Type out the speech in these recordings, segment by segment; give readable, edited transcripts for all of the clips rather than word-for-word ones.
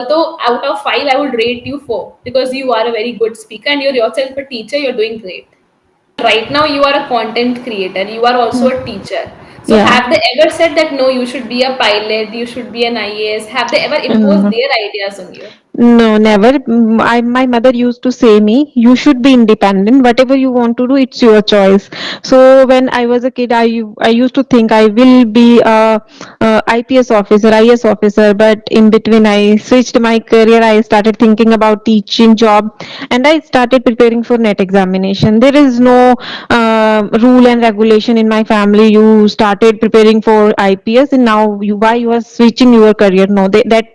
Although out of five, I would rate you four because you are a very good speaker and you're yourself a teacher, you're doing great. Right now, you are a content creator, you are also Mm. a teacher. So, Yeah. have they ever said that no, you should be a pilot, you should be an IAS? Have they ever imposed Mm. their ideas on you? No, never. My mother used to say me, you should be independent. Whatever you want to do, it's your choice. So when I was a kid, I used to think I will be a IPS officer, IS officer. But in between, I switched my career. I started thinking about teaching job, and I started preparing for net examination. There is no rule and regulation in my family. You started preparing for IPS, and now why you are switching your career? No, that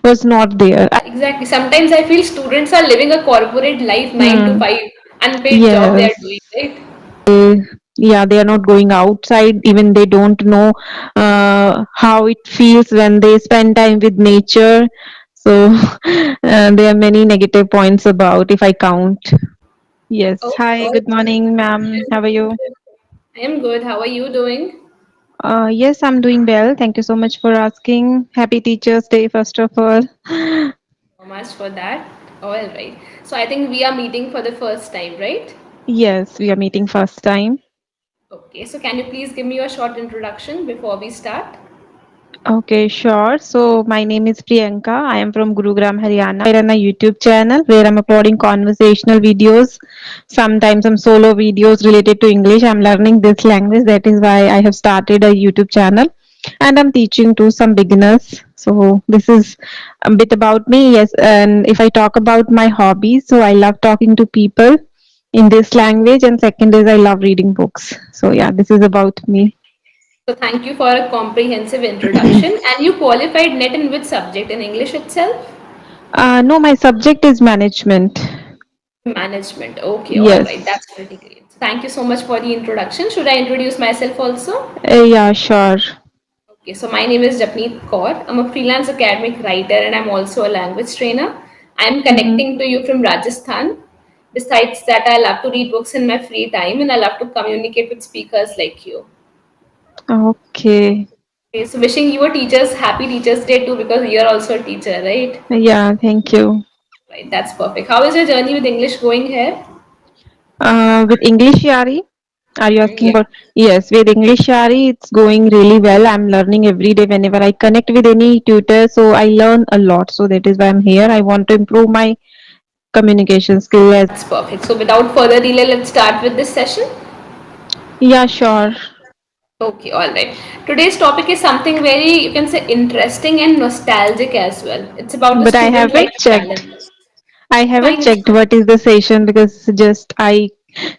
was not there. Exactly. Sometimes I feel students are living a corporate life, 9 to Hmm. 5, unpaid job they are Yes. doing, right? Yeah, they are not going outside. Even they don't know how it feels when they spend time with nature. So there are many negative points about if I count. Yes. Okay, Hi. all Good morning, ma'am. right. How are you? I am good. How are you doing? Yes, I'm doing well. Thank you so much for asking. Happy Teachers' Day, first of all. So much for that. All right. So I think we are meeting for the first time, right? Yes, we are meeting first time. Okay. So can you please give me a short introduction before we start? Okay, sure. So my name is Priyanka. I am from Gurugram, Haryana. I run a YouTube channel where I'm uploading conversational videos, sometimes some solo videos related to English. I'm learning this language. That is why I have started a YouTube channel and I'm teaching to some beginners. So this is a bit about me. Yes, and if I talk about my hobbies, so I love talking to people in this language, and second is I love reading books. So yeah, this is about me. So thank you for a comprehensive introduction. And you qualified net in which subject? In English itself? No, my subject is management. Management. Okay, all right. Yes. That's pretty great. Thank you so much for the introduction. Should I introduce myself also? Yeah, sure. Okay, so my name is Japneet Kaur. I'm a freelance academic writer and I'm also a language trainer. I'm Mm-hmm. connecting to you from Rajasthan. Besides that, I love to read books in my free time and I love to communicate with speakers like you. Okay. Okay, so wishing you a teachers happy Teachers Day too because you're also a teacher, right? Yeah, thank you. Right, that's perfect. How is your journey with English going here? With English Yari, are you Mhm, asking yeah. about? Yes, with English Yari, it's going really well. I'm learning every day whenever I connect with any tutor, so I learn a lot. So that is why I'm here. I want to improve my communication skill as. That's perfect. So without further delay, let's start with this session. Yeah, sure. Okay, all right. Today's topic is something very, you can say, interesting and nostalgic as well. It's about the But I student life haven't checked. challenges. I It's haven't fine, it's checked fine. what is the session because just I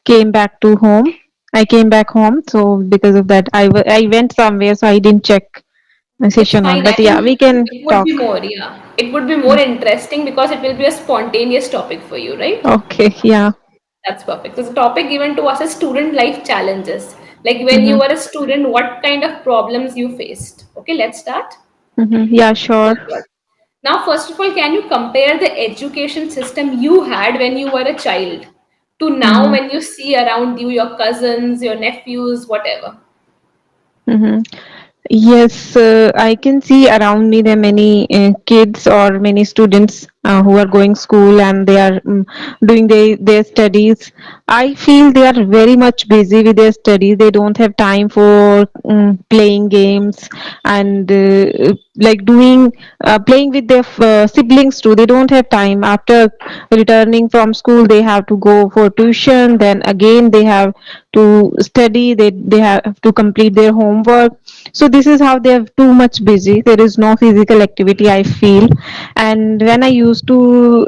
came back to home. I came back home, so because of that, I went somewhere, so I didn't check the It's session on. fine. I But yeah, think we can it would be talk. more, yeah. It would be more interesting because it will be a spontaneous topic for you, right? Okay, yeah. That's perfect. So the topic given to us is student life challenges. Like when you Mm-hmm. were a student, what kind of problems you faced? Okay, let's start. Mm-hmm. Yeah, sure. Okay. Now, first of all, can you compare the education system you had when you were a child to now Mm-hmm. when you see around you your cousins, your nephews, whatever? Mm-hmm. Yes, I can see around me there are many kids or many students who are going school and they are doing their studies. I feel they are very much busy with their studies. They don't have time for playing games and like doing playing with their siblings too. They don't have time. After returning from school, they have to go for tuition. Then again, they have to study. They have to complete their homework, so this is how they are too much busy. There is no physical activity I feel. And when I used to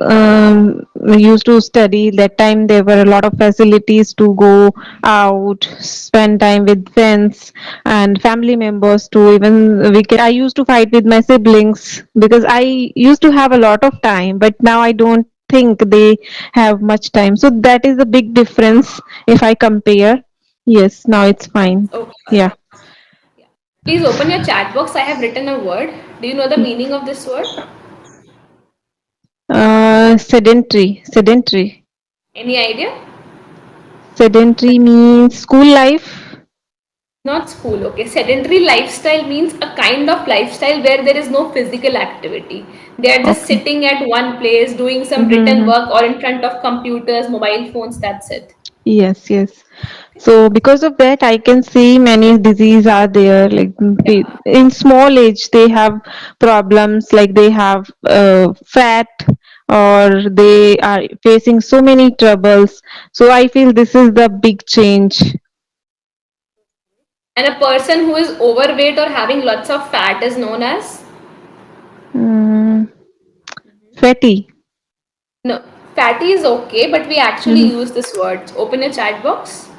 study, that time there were a lot of facilities to go out, spend time with friends and family members too. Even weekend I used to fight with my siblings because I used to have a lot of time, but now I don't think they have much time. So that is a big difference if I compare. Yes, now it's fine. Okay, all Yeah. right. Yeah. Please open your chat box. I have written a word. Do you know the meaning of this word? Sedentary. Any idea? Sedentary means school life. Not school, okay. Sedentary lifestyle means a kind of lifestyle where there is no physical activity. They are just Okay. sitting at one place doing some written Mm-hmm. work or in front of computers, mobile phones, that's it. Yes, yes. So because of that, I can see many disease are there. Like Yeah. in small age, they have problems like they have fat or they are facing so many troubles. So I feel this is the big change. And a person who is overweight or having lots of fat is known as Mm, fatty, no, fatty is okay, but we actually hmm use this word. Open a chat box.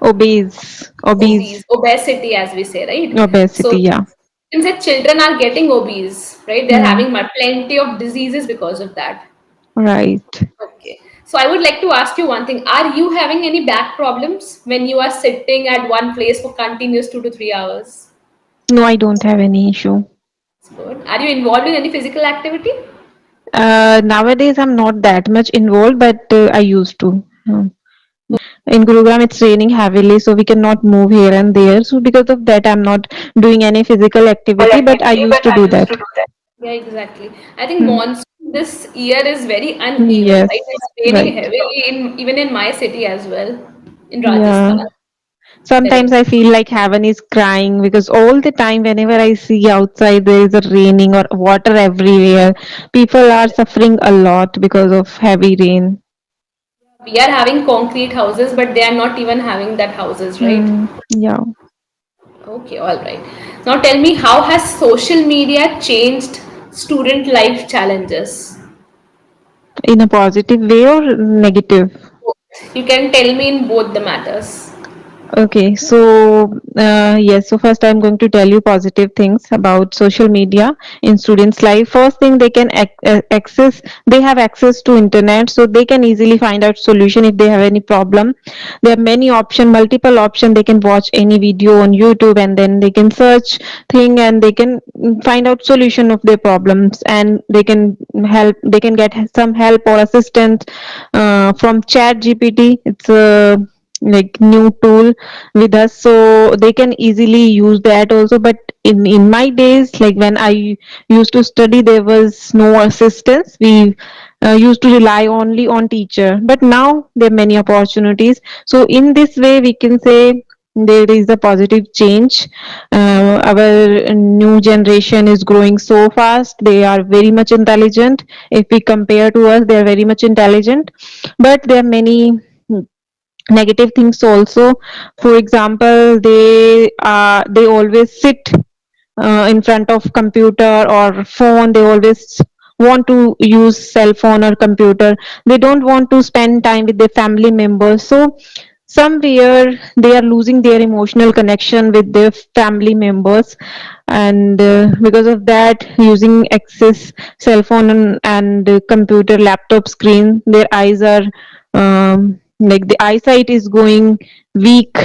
obese, Obese, obese, obesity, as we say, right? So, obesity. Yeah, since the children are getting obese, right? They're mm, having plenty of diseases because of that. right. Okay. So, I would like to ask you one thing. Are you having any back problems when you are sitting at one place for continuous 2 to 3 hours? No, I don't have any issue. That's good. Are you involved in any physical activity? Nowadays, I'm not that much involved, but I used to. In Gurugram, it's raining heavily, so we cannot move here and there. So because of that, I'm not doing any physical activity, but I used to do that. Yeah, exactly. I think Hmm. monsoon this year is very uneven, Yes, right? It's raining right. heavily in even in my city as well, in Yeah. Rajasthan. Sometimes Correct. I feel like heaven is crying because all the time, whenever I see outside there is a raining or water everywhere, people are suffering a lot because of heavy rain. We are having concrete houses, but they are not even having that houses, right? Hmm. Yeah. Okay, all right. Now tell me, how has social media changed student life challenges? In a positive way or negative? You can tell me in both the matters. Okay, so yes, so first I'm going to tell you positive things about social media in students' life. First thing, they can access, they have access to internet, so they can easily find out solution if they have any problem. There are many option, multiple option. They can watch any video on YouTube and then they can search thing and they can find out solution of their problems and they can help. They can get some help or assistance from Chat GPT. It's a like new tool with us, so they can easily use that also. But in my days, like when I used to study, there was no assistance. We used to rely only on teacher, but now there are many opportunities. So in this way we can say there is a positive change. Our new generation is growing so fast. They are very much intelligent. If we compare to us, they are very much intelligent, but there are many negative things also. For example, they always sit in front of computer or phone. They always want to use cell phone or computer. They don't want to spend time with their family members, so somewhere they are losing their emotional connection with their family members. And because of that, using excess cell phone and computer laptop screen, their eyes are like the eyesight is going weak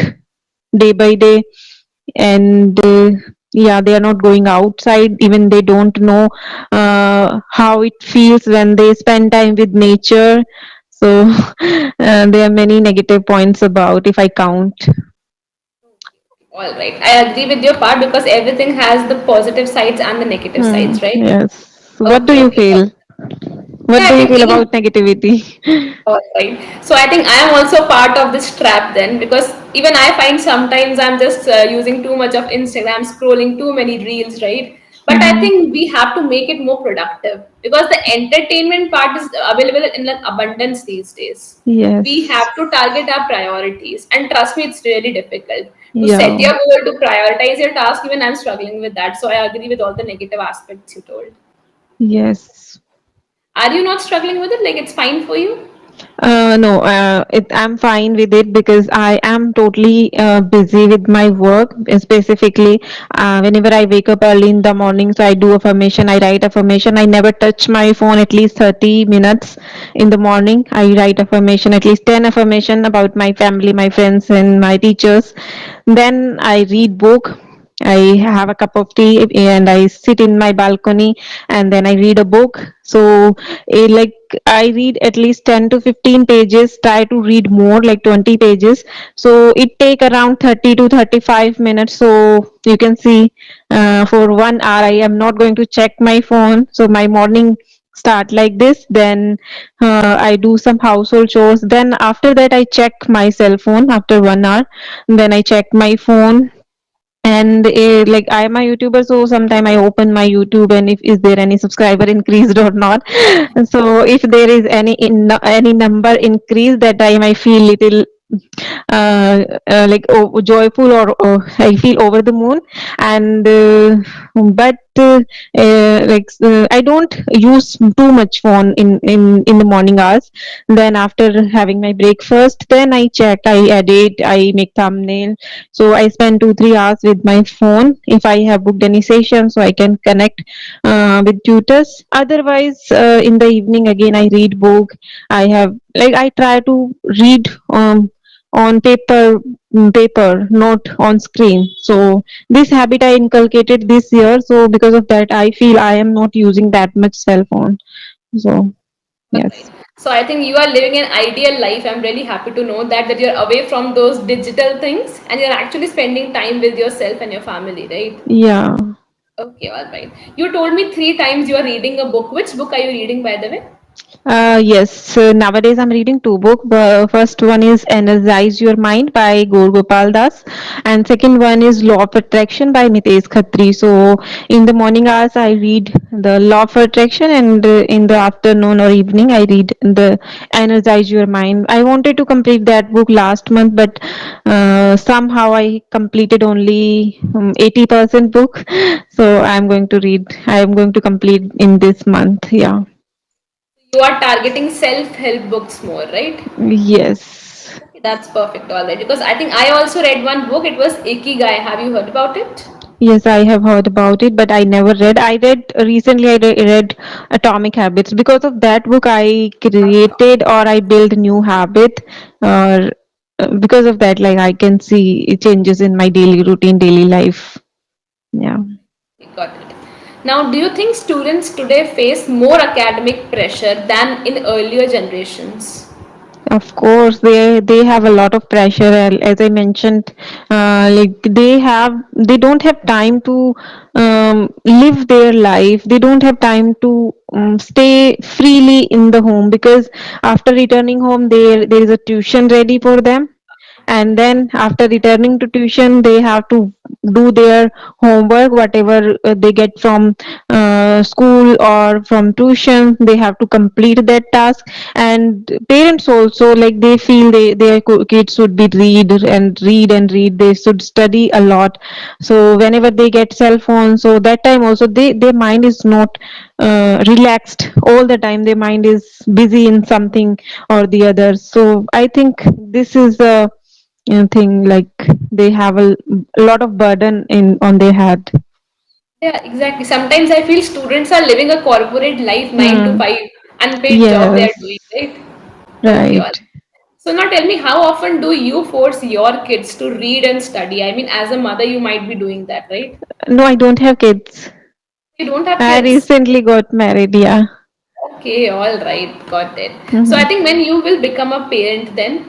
day by day. And yeah, they are not going outside. Even they don't know how it feels when they spend time with nature. So there are many negative points about if I count. All right. I agree with your part because everything has the positive sides and the negative sides, right? Yes. What do Okay, you okay. feel? Yeah, What I do you think feel even about negativity? all right. So I think I am also part of this trap then because even I find sometimes I'm just using too much of Instagram, scrolling too many reels, right? But I Hmm. think we have to make it more productive because the entertainment part is available in like abundance these days. We Yes. have to target our priorities, and trust me, it's really difficult to set Yeah. your goal to prioritize your task. Even I'm struggling with that, so I agree with all the negative aspects you told. Yes. Are you not struggling with it? Like it's fine for you? No, I'm fine with it because I am totally busy with my work. Specifically, whenever I wake up early in the morning, so I do affirmation, I write affirmation. I never touch my phone at least 30 minutes in the morning. I write affirmation, at least 10 affirmation about my family, my friends, and my teachers. Then I read book. I have a cup of tea and I sit in my balcony and then I read a book. So, like I read at least 10 to 15 pages, try to read more like 20 pages. So, it take around 30 to 35 minutes. So, you can see for 1 hour I am not going to check my phone. So, my morning start like this. Then I do some household chores. Then after that I check my cell phone after 1 hour. Then I check my phone, and like I am a YouTuber, so sometime I open my YouTube and if is there any subscriber increased or not. So if there is any number increase, that time I feel little like joyful, or I feel over the moon. And but like I don't use too much phone in the morning hours. Then after having my breakfast, then I check, I edit, I make thumbnail. So I spend 2 3 hours with my phone if I have booked any session, so I can connect with tutors. Otherwise, in the evening again I read book. I have like I try to read on paper, not on screen. So this habit I inculcated this year. So because of that, I feel I am not using that much cell phone. So All right. yes, So I think you are living an ideal life. I'm really happy to know that you're away from those digital things and you're actually spending time with yourself and your family, right? yeah. Okay, all right. You told me three times you are reading a book. Which book are you reading, by the way? Yes, so nowadays I'm reading two books. The first one is Energize Your Mind by Gaur Gopal Das, and second one is Law of Attraction by Mitesh Khatri. So in the morning hours I read the Law of Attraction, and in the afternoon or evening I read the Energize Your Mind. I wanted to complete that book last month, but somehow I completed only 80% book. So I'm going to read. I am going to complete in this month. Yeah. You are targeting self-help books more, right? Yes. Okay, that's perfect, all right. Because I think I also read one book. It was Ikigai. Have you heard about it? Yes, I have heard about it, but I never read. I read recently. Read Atomic Habits. Because of that book, I created or I built new habit. Or because of that, like I can see changes in my daily routine, daily life. Yeah. Got it. Now, do you think students today face more academic pressure than in earlier generations? Of course, they have a lot of pressure. As I mentioned, like they don't have time to live their life. They don't have time to stay freely in the home, because after returning home, there is a tuition ready for them, and then after returning to tuition they have to do their homework, whatever they get from school or from tuition. They have to complete that task. And parents also, like they feel their kids should be read, they should study a lot. So whenever they get cell phones, so that time also their mind is not relaxed all the time. Their mind is busy in something or the other. So I think this is a thing, like they have a lot of burden in on their head. Yeah, exactly. Sometimes I feel students are living a corporate life, 9 to Hmm. 5, unpaid job they are doing, Yes. right? Okay, all. Right. So now tell me, how often do you force your kids to read and study? I mean, as a mother, you might be doing that, right? No, I don't have kids. You don't have I kids. recently got married. Yeah. Okay, all right, got it. So I Hmm. think when you will become a parent, then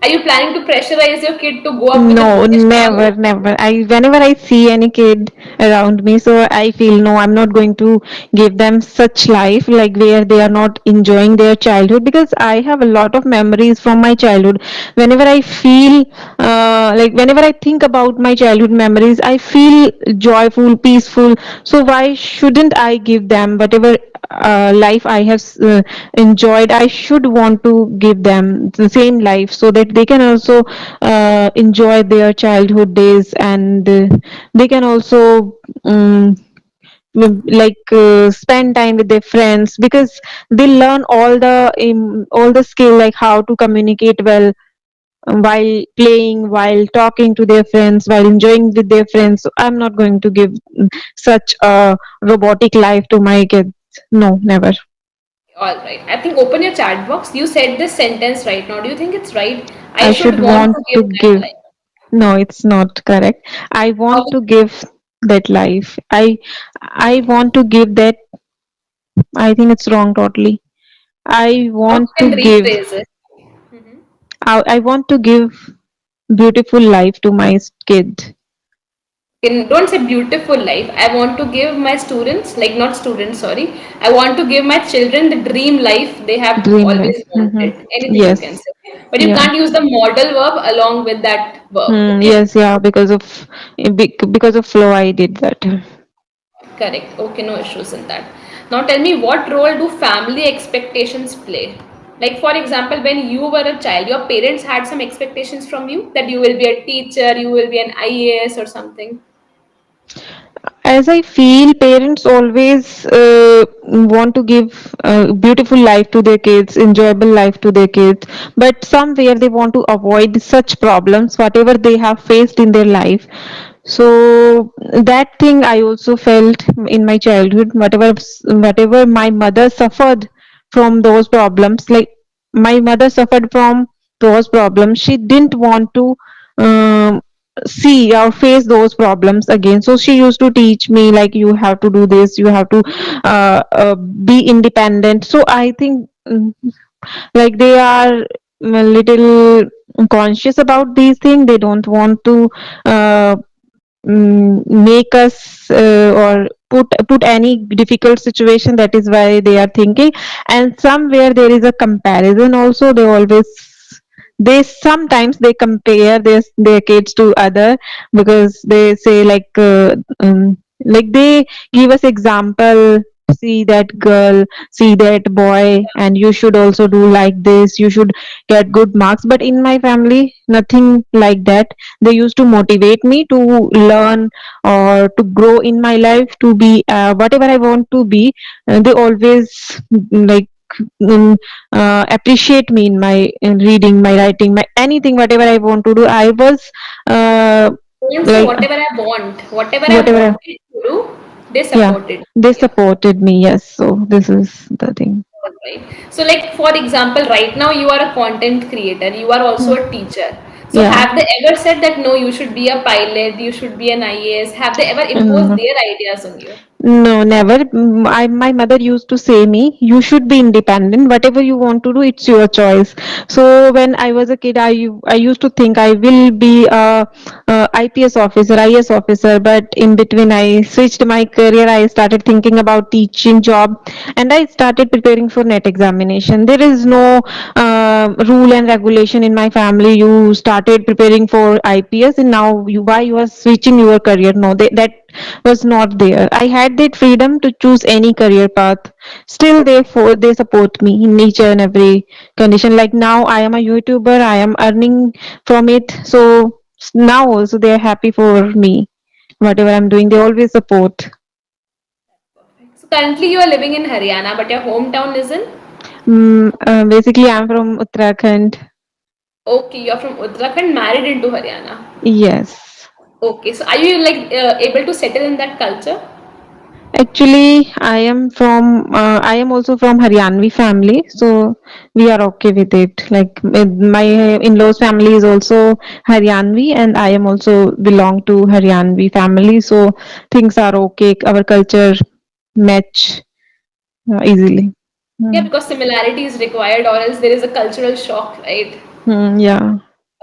are you planning to pressurize your kid to go up with a No, British never, family? never. I whenever I see any kid around me, so I feel no, I'm not going to give them such life like where they are not enjoying their childhood, because I have a lot of memories from my childhood. Whenever I feel like whenever I think about my childhood memories, I feel joyful, peaceful. So why shouldn't I give them whatever life I have enjoyed? I should want to give them the same life so that they can also enjoy their childhood days, and they can also spend time with their friends, because they learn all the skill, like how to communicate well while playing, while talking to their friends, while enjoying with their friends. So I'm not going to give such a robotic life to my kids. No, never. All right. I think open your chat box. You said this sentence right now. Do you think it's right? I I should should want want to give to them give. life. No, it's not correct. I How, want to give that life. I want to give that. I think it's wrong totally. I how want you to can give. rephrase it? Mhm. I want to give beautiful life to my kid. Don't say beautiful life. I want to give my students, like not students, sorry. I want to give my children the dream life they have Dream life. always wanted. Anything you can Yes. say. But you Yeah. can't use the modal verb along with that verb. Okay? Yes. Yeah. Because of flow, I did that. Correct. Okay, no issues in that. Now tell me, what role do family expectations play? Like for example, when you were a child, your parents had some expectations from you that you will be a teacher, you will be an IAS or something. As I feel, parents always want to give beautiful life to their kids, enjoyable life to their kids, but somewhere they want to avoid such problems, whatever they have faced in their life. So that thing I also felt in my childhood. Whatever my mother suffered from those problems, like my mother suffered from those problems, she didn't want to. Um, See or face those problems again, so she used to teach me like you have to do this, you have to be independent. So I think like they are a little conscious about these things. They don't want to uh, make us or put any difficult situation. That is why they are thinking. And somewhere there is a comparison also. They sometimes they compare their kids to other, because they say like they give us example, see that girl, see that boy, and you should also do like this, you should get good marks. But in my family nothing like that. They used to motivate me to learn or to grow in my life, to be whatever I want to be. They always like mm, appreciate me in reading, my writing, my anything, whatever I want to do. I was uh, Don't say like whatever I want. Whatever I whatever. wanted to do, they Yeah, supported. they Yeah. supported me. Yes, so this is the thing. Right. So, like for example, right now you are a content creator, you are also Mm. a teacher. So, Yeah. have they ever said that no, you should be a pilot, you should be an IAS? Have they ever imposed Mm. their ideas on you? No, never. My mother used to say me, you should be independent. Whatever you want to do, it's your choice. So when I was a kid, I used to think I will be a IPS officer, IS officer. But in between, I switched my career. I started thinking about teaching job, and I started preparing for net examination. There is no rule and regulation in my family. You started preparing for IPS, and now why you are switching your career? No, that was not there. I had that freedom to choose any career path. Still, they support me in each and every condition. Like now, I am a YouTuber. I am earning from it. So now also they are happy for me. Whatever I'm doing, they always support. So, currently you are living in Haryana, but your hometown is in? Basically, I'm from Uttarakhand. Okay, you're from Uttarakhand, married into Haryana. Yes. Okay, so are you like able to settle in that culture? Actually, I am also from Haryanvi family, so we are okay with it. Like my in-laws family is also Haryanvi, and I am also belong to Haryanvi family, so things are okay. Our culture match easily. Yeah, Hmm. because similarity is required, or else there is a cultural shock, right? Yeah.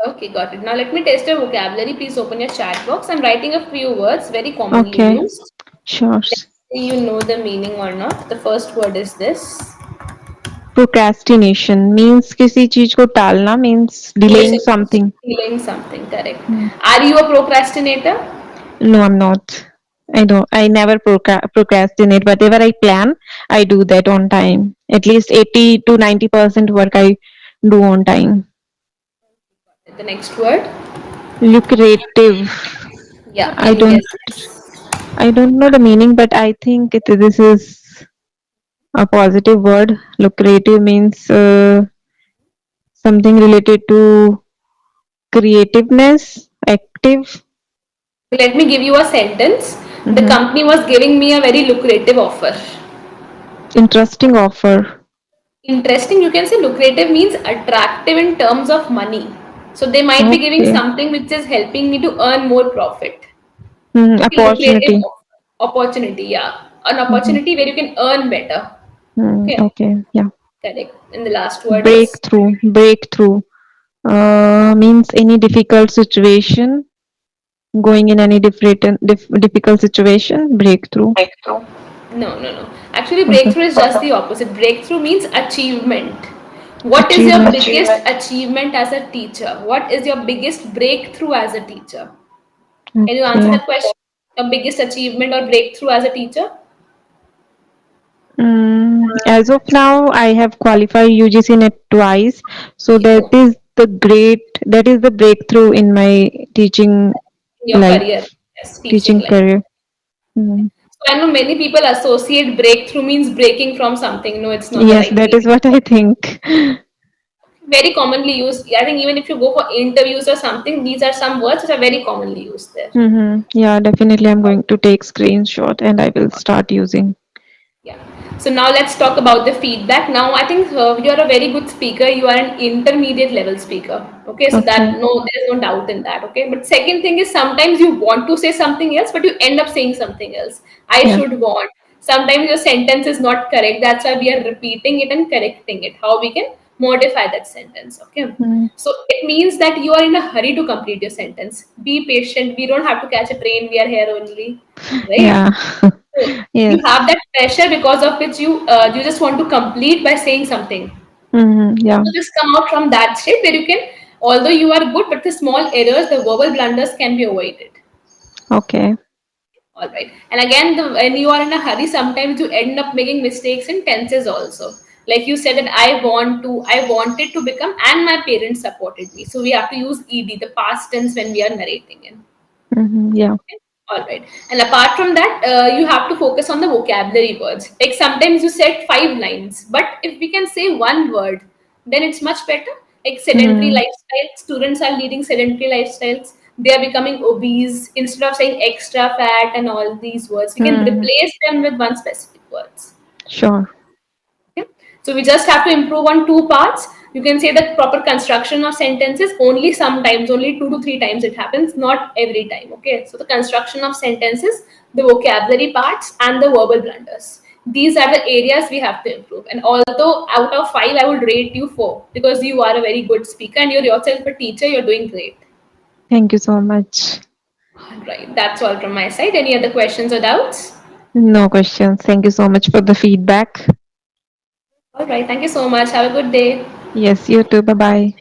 Okay, got it. Now let me test your vocabulary. Please open your chat box. I'm writing a few words very commonly Okay. used. Sure. Let's see you know the meaning or not. The first word is this. Procrastination means किसी चीज को टालना, means Yes, delaying it's something. feeling something, correct. Are you a procrastinator? No, I'm not. I don't. I never procrastinate. Whatever I plan, I do that on time. At least 80 to 90% work I do on time. The next word. Lucrative. Yeah, I can you don't. guess it? I don't know the meaning, but I think this is a positive word. Lucrative means something related to creativeness, active. Let me give you a sentence. The Mhm. company was giving me a very lucrative offer. Interesting offer. Interesting, you can say lucrative means attractive in terms of money. So they might be giving Okay. something which is helping me to earn more profit. Okay, lucrative Opportunity. opportunity, yeah. An Mm-hmm. opportunity where you can earn better. Okay, Okay. Yeah. correct. And the last word is Breakthrough. Breakthrough. Means any difficult situation, going in any difficult situation, breakthrough. breakthrough. No, no, no. Actually, Okay. breakthrough is just the opposite. Breakthrough means achievement. What is your Achievement. biggest achievement as a teacher? What is your biggest breakthrough as a teacher? Can you answer Okay. that question? Your biggest achievement or breakthrough as a teacher? As of now, I have qualified UGC NET twice, so Oh, that is the breakthrough in my teaching your career, life, yes, teaching teaching life. career. Mm. So I know many people associate breakthrough means breaking from something. No, it's not the Yes, right that meaning. is what I think. Very commonly used. I think even if you go for interviews or something, these are some words that are very commonly used there. Yeah, definitely. I'm going to take screenshot and I will start using. Yeah. So now let's talk about the feedback. Now I think you are a very good speaker. You are an intermediate level speaker. Okay, so that Okay. no, there's no doubt in that. Okay, but second thing is sometimes you want to say something else, but you end up saying something else. I Yeah. should want. Sometimes your sentence is not correct. That's why we are repeating it and correcting it. How we can modify that sentence. Okay. Mm. So it means that you are in a hurry to complete your sentence. Be patient. We don't have to catch a train. We are here only, right? Yeah. So you Yes. have that pressure because of which you just want to complete by saying something. Yeah. So just come out from that state where you can, although you are good, but the small errors, the verbal blunders can be avoided. Okay. All right. And again, when you are in a hurry, sometimes you end up making mistakes in tenses also. Like you said that I wanted to become, and my parents supported me. So we have to use ed, the past tense, when we are narrating in. Yeah. All right. And apart from that, you have to focus on the vocabulary words. Like sometimes you said 5 lines, but if we can say one word, then it's much better. Like sedentary Mm. lifestyle, students are leading sedentary lifestyles. They are becoming obese. Instead of saying extra fat and all these words, we can Mm. replace them with one specific words. Sure. Okay. So we just have to improve on two parts. You can say that proper construction of sentences only sometimes, only 2 to 3 times it happens, not every time. Okay. So the construction of sentences, the vocabulary parts, and the verbal blunders. These are the areas we have to improve. And although out of 5, I would rate you 4 because you are a very good speaker and you're yourself a teacher, you're doing great. Thank you so much. All right. That's all from my side. Any other questions or doubts? No questions. Thank you so much for the feedback. All right. Thank you so much. Have a good day. Yes, you too. Bye bye.